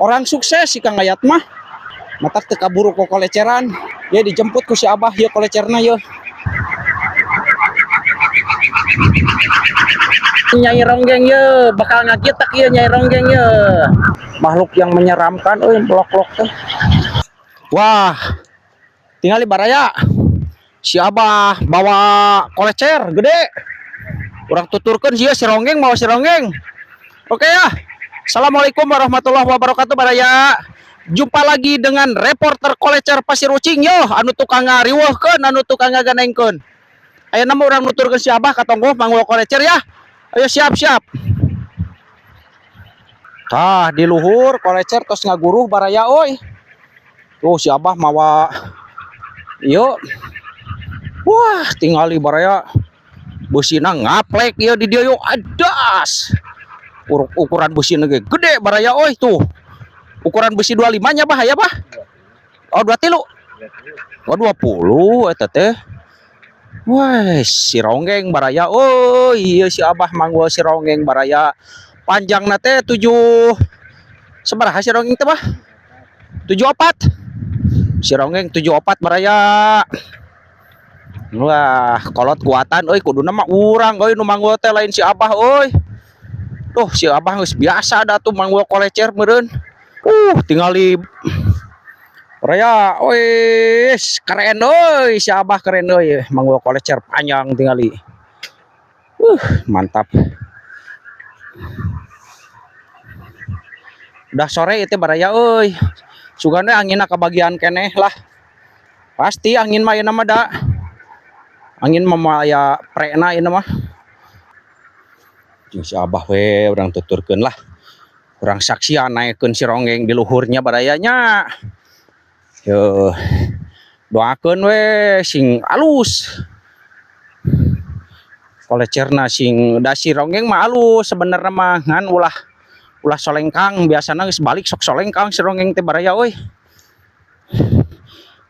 Orang sukses si Kang Ayat mah. Matak teu kaburu ku koleceran. Ya dijemput ku si Abah ya kolecerna ya. Nyai Ronggeng ya, bakal ngagitak ya Nyai Ronggeng ya. Makhluk yang menyeramkan, blok-blok teh. Wah, tinggal di baraya. Si Abah bawa kolecer gede. Urang tuturkeun sia si Ronggeng bawa si Ronggeng. Oke ya. Assalamualaikum warahmatullahi wabarakatuh baraya. Jumpa lagi dengan reporter kolecer Pasir Ucing yo, anu tukang ngariweuhkeun, anu tukang ngaganengkeun. Ayeuna mah urang nuturkeun si Abah ka tonggo mangul kolecer ya. Ayo siap-siap. Tah di luhur kolecer tos ngaguruh baraya oi. Tuh si Abah mawa yuk. Wah, tinggal di baraya busina ngaplek ya di dia yuk adas. Ukuran busina ge gede baraya oi tuh. Ukuran besi 25 nya bah ya bah. Oh 23. Oh 20 eta teh. Wah, si Ronggeng baraya. Oh iya si Abah manggul si Ronggeng baraya. Panjangna teh 7 sabaraha si Ronggeng teh bah? 74. Si Ronggeng 74 baraya. Wah, kolot kuatan euy kuduna mah urang euy nu manggul teh lain si Abah euy. Tuh si Abah geus biasa da tuh manggul kolecer meureun. Tinggal di Raya, wis keren euy, si Abah keren euy, manggul kolecer panjang tingali. Mantap. Udah sore itu baraya euy. Sugana anginna kabagian keneh lah. Pasti angin mah ieu mah da. Angin mah aya prena ieu mah. Si Abah we urang tuturkeun lah. Urang saksian naikkeun si Ronggeng di luhurnya barayanya. Yo doakeun we sing alus. Kolecerna sing da si Ronggeng mah alus sebenarnya mah ngan ulah solengkang biasana geus balik sok solengkang si Ronggeng teh baraya euy.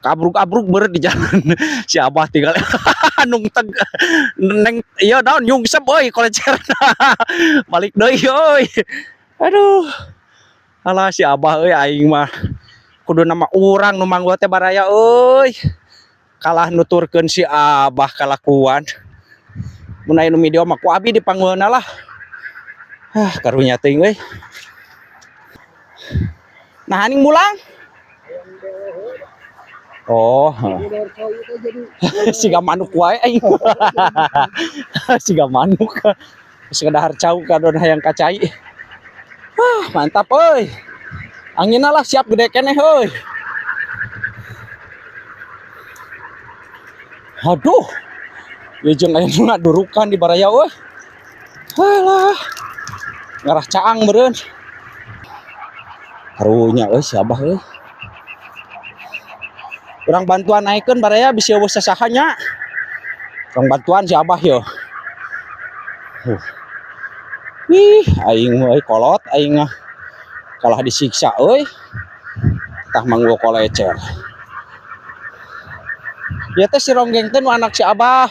Kabruk-abruk beureut di jalan si Abah tinggal nung teg neng ieu daun nyungsep euy kolecerna. Balik deui euy. Aduh. Alah si Abah euy aing mah kudu nama urang nu manggul teh baraya euy. Kalah nuturkeun si Abah kalakuan. Mun aya nu video mah ku abi dipanggulna lah. Karunya teuing euy. Nah aning mulang. Oh. Siga manuk wae aing. Siga manuk. Sekedar cau kadon hayang kacai. Mantap euy. Anginna lah siap gede keneh euy. Aduh. Ieu jeung aya nu ngadurukan di baraya euy. Halah. Ngarah caang meureun. Karunya euy si Abah euy. Urang bantuan naikkeun baraya bisi eueuh sasaha nya. Urang bantuan si Abah yo. Wih, aing euy kolot aing kalah disiksa euy. Tah manggul kolecer. Dia teh si Ronggeng teh nu anak si Abah.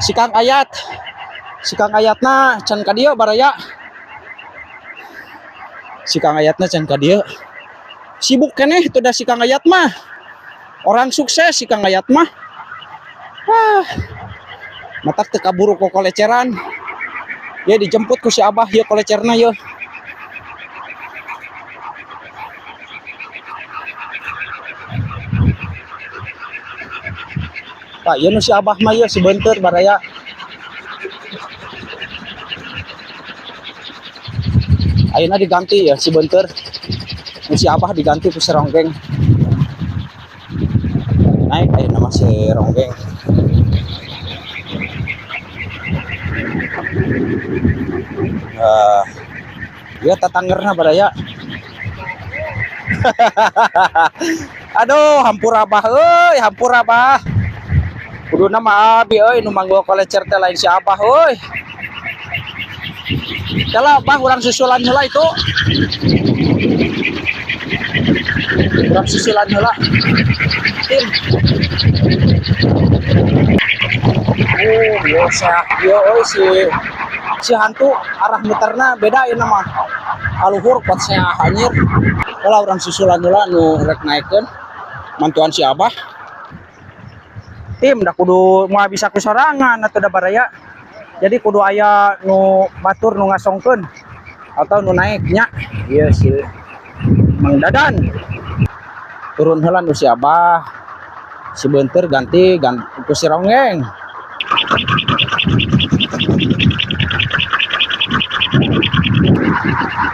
Si Kang Ayat. Si Kang Ayatna can ka dieu baraya. Si Kang Ayatna can ka dieu. Sibuk keneh itu da si Kang Ayat mah. Orang sukses si Kang Ayat mah. Matak teu kaburu ku koleceran. Ya dijemput ku si Abah ya kolecerna ya. Pak, ieu nu si Abah mah ya sebentar baraya. Ayeuna diganti ya sebentar. Nu si Abah diganti ku si Ronggeng. Naik ayeuna mah si Ronggeng. Ya tatanggerna baraya. Aduh, hampur Abah euy, hampur Abah. Kuduna mah abi euy nu manggul kolecer teh lain si Abah euy. Kala Abah urang susulan heula itu. Urang susulan heula. Tim. Biasa. Yo euy si hantu arah muterna beda ieu mah. Aluhur pot saya anjir. Kalau orang susulan heula nu rek naikeun mantuan si Abah. Tim dah kudu moal bisa kusorangan atuh da baraya. Jadi kudu aya nu batur nu ngasongkeun atau nu naiknya. Iya sih. Mang Dadan. Turun heula nu si Abah. Si Beunteur ganti ku si Ronggeng.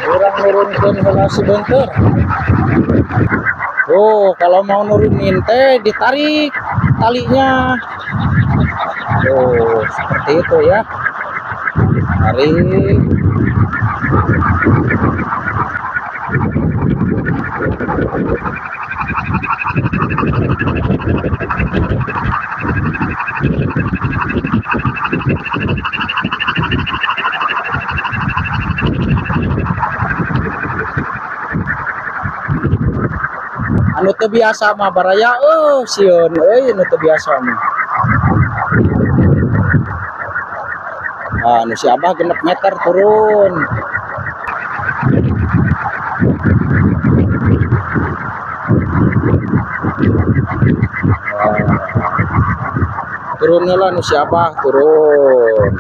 Orang nurunkeun heula si Beunteur. Oh, kalau mau nurunin teh ditarik talinya. Oh, seperti itu ya. Tarik. Anu teu biasa mah baraya sieun euy anu teu biasa mah. Nu si Abah 6 meter turun. Turun heula nu si Abah turun.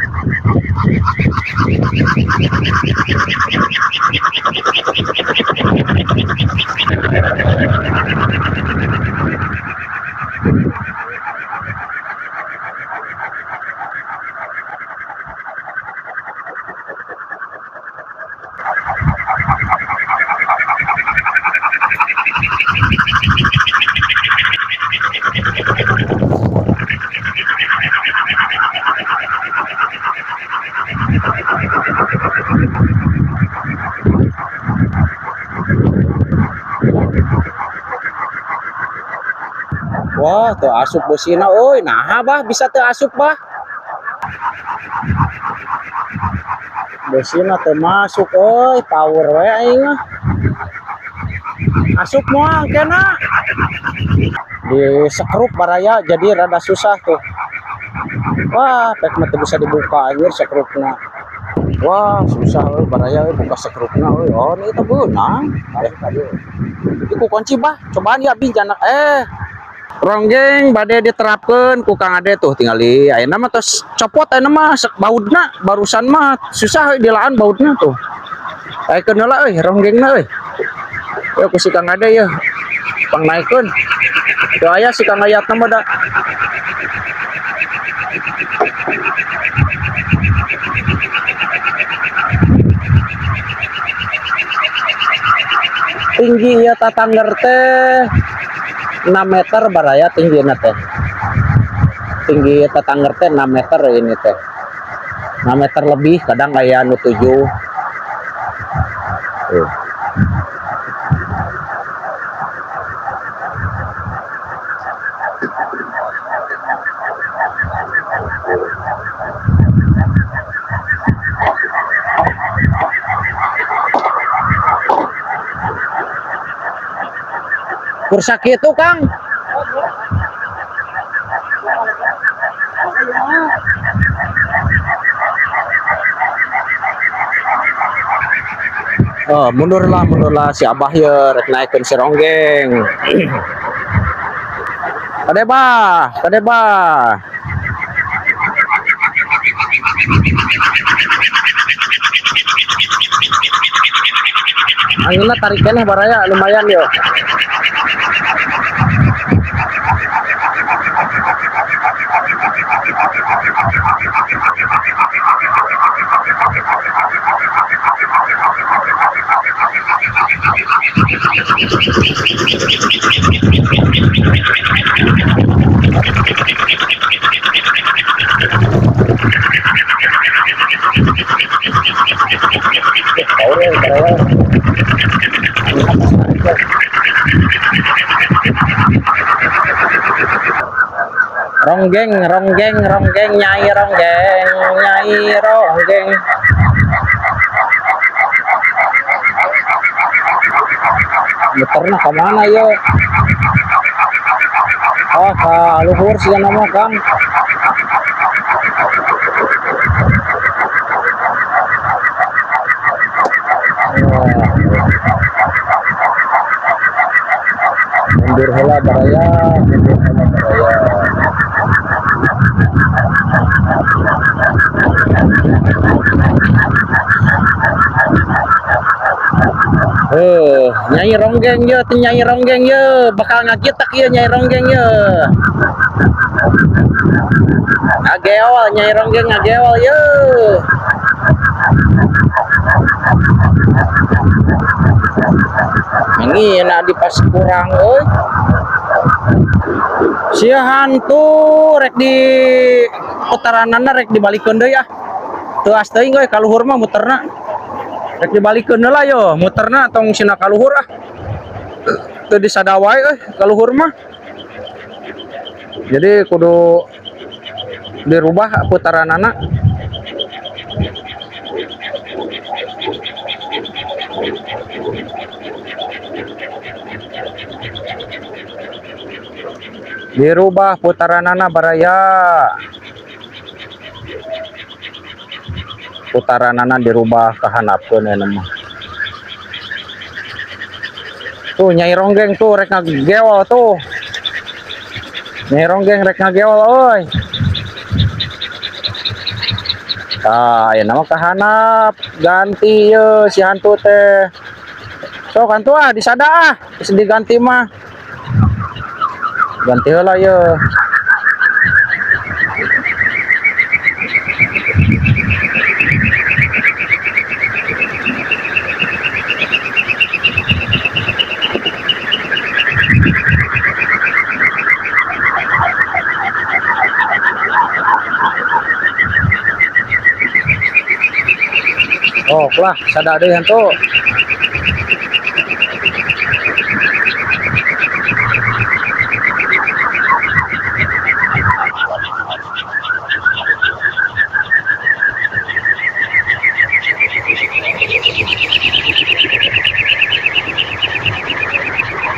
Wah, tuh asup busina, oi, nah bah bisa tuh asup bah. Busina tuh masuk, oi, power we aing mah. Asup moal kena. Di sekrup baraya jadi rada susah tuh. Wah, pek mah bisa dibuka anjir sekrupna. Wah, susah euy baraya buka sekrupna euy. Oh, ini teh beunang. Iku kunci bah, cobaan ya bi jana Ronggeng bade diterapkan ku Kang Ade tuh tinggali ayeuna mah tos copot ayeuna mah sek baudna barusan mah susah dilaan baudna tuh. Ayekeun heula euy ronggengna euy. Ya ku si Kang Ade ya. Pang naikeun. Teu aya si Kang Ayatna mah da. Tinggi ya tatangger teh 6 meter baraya tinggi teh. Tinggi tetangger teh 6 meter ini teh. 6 meter lebih kadang aya anu 7. Kursa kitu Kang. Oh, mundurlah si Abah ya rek naikeun si Ronggeng. Kade bah. Anginna tarik keneh baraya lumayan yo. Ronggeng nyai ronggeng. Muterna ke mana yo? Oh, ke luhur sih nama Kang. mundur heula baraya, mundur heula baraya. Nyai ronggeng ye, nyai ronggeng ye, bakal ngagitak ye nyai ronggeng ye. Ngageol nyai ronggeng ngageol ye. Ini enak di pas kurang euy. Sia hantu rek di putaranana rek dibalikeun deui ah. Teu as teuing euy kaluhur mah muterna. Rek dibalikeun lah yo, muterna tong sina kaluhur ah. Teu disadawai euy kaluhur mah. Jadi kudu dirubah putaranana. Dirubah putaranana baraya. Putaranana dirubah kahanapkeun aya mah. Tuh nyai ronggeng tuh rek ngageol tuh. Nyai ronggeng rek ngageol euy. Tah aya nama kahanap ganti ye si hantu teh. Sok hantu ah disada ah, geus diganti mah. Ganti heula ye. Oh, lah sada deui hantu.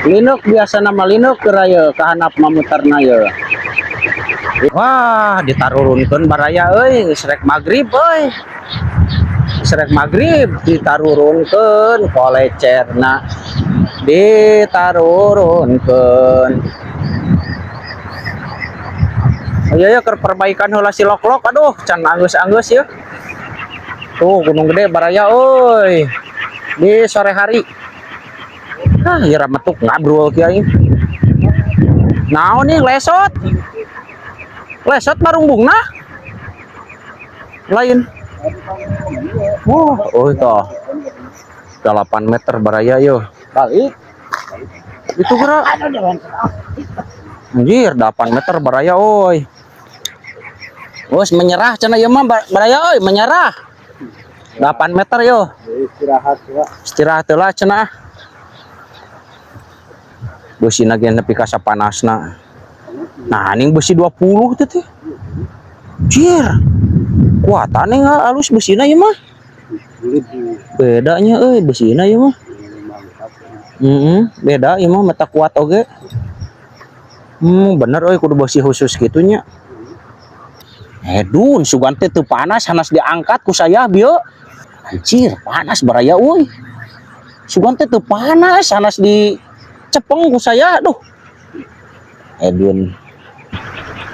Linuk biasa nama linuk keraya kahanap mamutarna ye. Wah, ditarurunkeun baraya euy, geus rek magrib euy. Geus rek magrib ditarurunkeun kolecerna. Ditarurunkeun. Oh iya ya keur perbaikan heula si lok-lok aduh can anggeus-anggeus ya. Tuh gunung gede baraya euy. Di sore hari. Ah, ya metuk ngabrol kiai. Naon nih lesot? Lesot barumbungna? Lain. Oh itu. 8 meter baraya yo. Balik. Itu gerak. Anjir 8 meter baraya oi. Wes menyerah cenah ieu mah baraya oi, menyerah. 8 meter yo. Istirahat heula. Istirahat heula cenah. Beusina ge nepi ka sapanasna. Nah, ning besi 20 teh teh. Jir. Kuatane halus beusina ieu mah. Bedanya euy beusina ieu mah. Beda ieu mah mata kuat oge. Bener euy kudu besi khusus kitu nya. Edun sugan teh teu panas hanas diangkat ku saya bieu. Anjir, panas baraya euy. Sugan teh teu panas hanas di cepeng ku saya, aduh. Edun.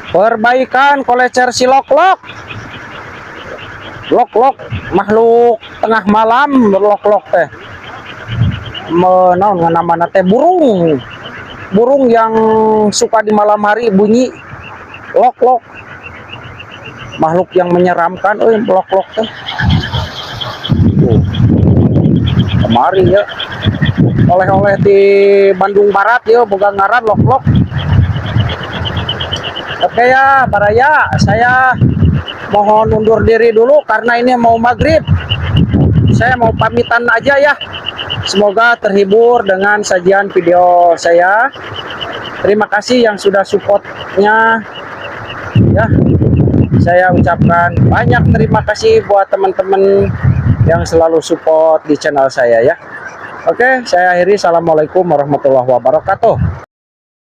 Perbaikan kolecer si lok-lok. Lok-lok makhluk tengah malam lok-lok teh. Naon namana teh burung. Burung yang suka di malam hari bunyi lok-lok. Makhluk yang menyeramkan euy lok-lok teh. Kemari ya. Oleh-oleh di Bandung Barat yo boga ngaran lok-lok. Oke ya baraya, saya mohon undur diri dulu karena ini mau maghrib. Saya mau pamitan aja ya. Semoga terhibur dengan sajian video saya. Terima kasih yang sudah supportnya ya. Saya ucapkan banyak terima kasih buat teman-teman yang selalu support di channel saya ya. Oke, saya akhiri. Assalamualaikum warahmatullahi wabarakatuh.